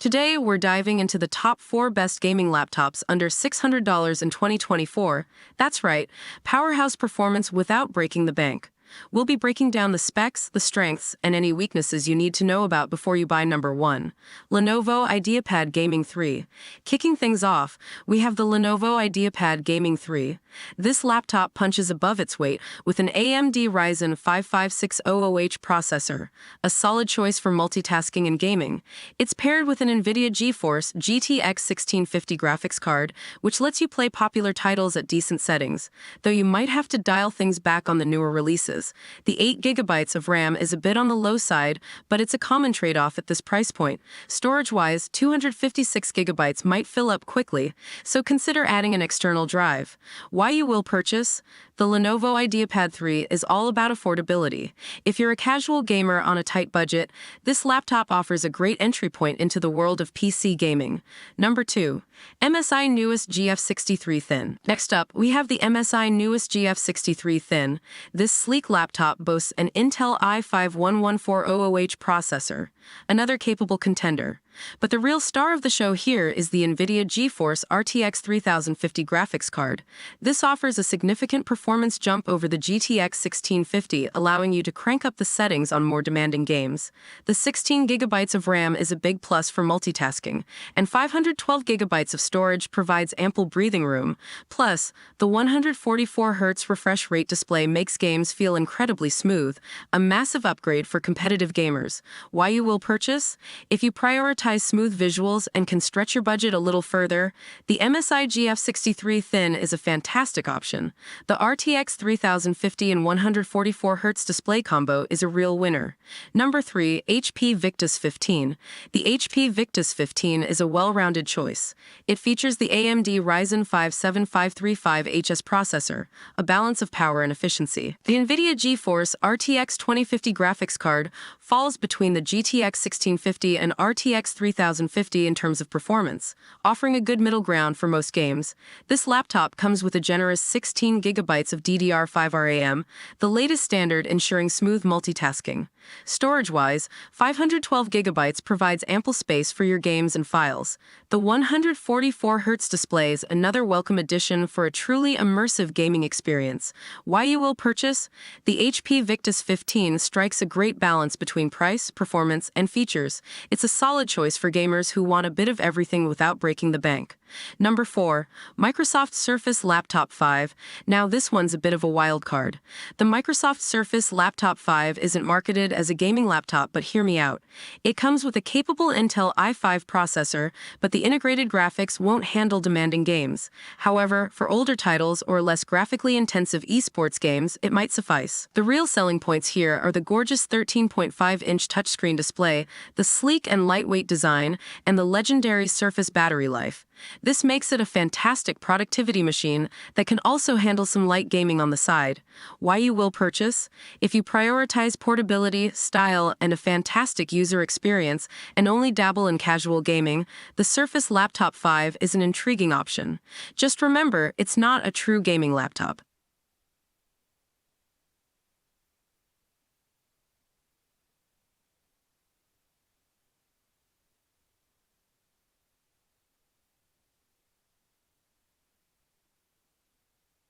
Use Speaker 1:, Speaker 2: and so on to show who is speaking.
Speaker 1: Today, we're diving into the top 4 best gaming laptops under $600 in 2024. That's right, powerhouse performance without breaking the bank. We'll be breaking down the specs, the strengths, and any weaknesses you need to know about before you buy number 1. Lenovo IdeaPad Gaming 3. Kicking things off, we have the Lenovo IdeaPad Gaming 3. This laptop punches above its weight with an AMD Ryzen 5 5600H processor, a solid choice for multitasking and gaming. It's paired with an NVIDIA GeForce GTX 1650 graphics card, which lets you play popular titles at decent settings, though you might have to dial things back on the newer releases. The 8GB of RAM is a bit on the low side, but it's a common trade-off at this price point. Storage-wise, 256GB might fill up quickly, so consider adding an external drive. Why you will purchase? The Lenovo IdeaPad 3 is all about affordability. If you're a casual gamer on a tight budget, this laptop offers a great entry point into the world of PC gaming. Number 2. MSI newest GF63 Thin. Next up, we have the MSI newest GF63 Thin. This sleek laptop boasts an Intel i5-11400H processor, another capable contender. But the real star of the show here is the NVIDIA GeForce RTX 3050 graphics card. This offers a significant performance jump over the GTX 1650, allowing you to crank up the settings on more demanding games. The 16GB of RAM is a big plus for multitasking, and 512GB of storage provides ample breathing room. Plus, the 144Hz refresh rate display makes games feel incredibly smooth, a massive upgrade for competitive gamers. Why you will purchase? If you prioritize smooth visuals and can stretch your budget a little further, the MSI GF63 Thin is a fantastic option. The RTX 3050 and 144Hz display combo is a real winner. Number 3. HP Victus 15. The HP Victus 15 is a well-rounded choice. It features the AMD Ryzen 5 7535HS processor, a balance of power and efficiency. The NVIDIA GeForce RTX 2050 graphics card falls between the GTX 1650 and RTX 3050 in terms of performance, offering a good middle ground for most games. This laptop comes with a generous 16GB of DDR5 RAM, the latest standard ensuring smooth multitasking. Storage-wise, 512GB provides ample space for your games and files. The 144Hz display is another welcome addition for a truly immersive gaming experience. Why you will purchase? The HP Victus 15 strikes a great balance between price, performance, and features. It's a solid choice for gamers who want a bit of everything without breaking the bank. Number 4. Microsoft Surface Laptop 5. Now this one's a bit of a wild card. The Microsoft Surface Laptop 5 isn't marketed as a gaming laptop, but hear me out. It comes with a capable Intel i5 processor, but the integrated graphics won't handle demanding games. However, for older titles or less graphically intensive esports games, it might suffice. The real selling points here are the gorgeous 13.5-inch touchscreen display, the sleek and lightweight design, and the legendary Surface battery life. This makes it a fantastic productivity machine that can also handle some light gaming on the side. Why you will purchase? If you prioritize portability, style, and a fantastic user experience and only dabble in casual gaming, the Surface Laptop 5 is an intriguing option. Just remember, it's not a true gaming laptop.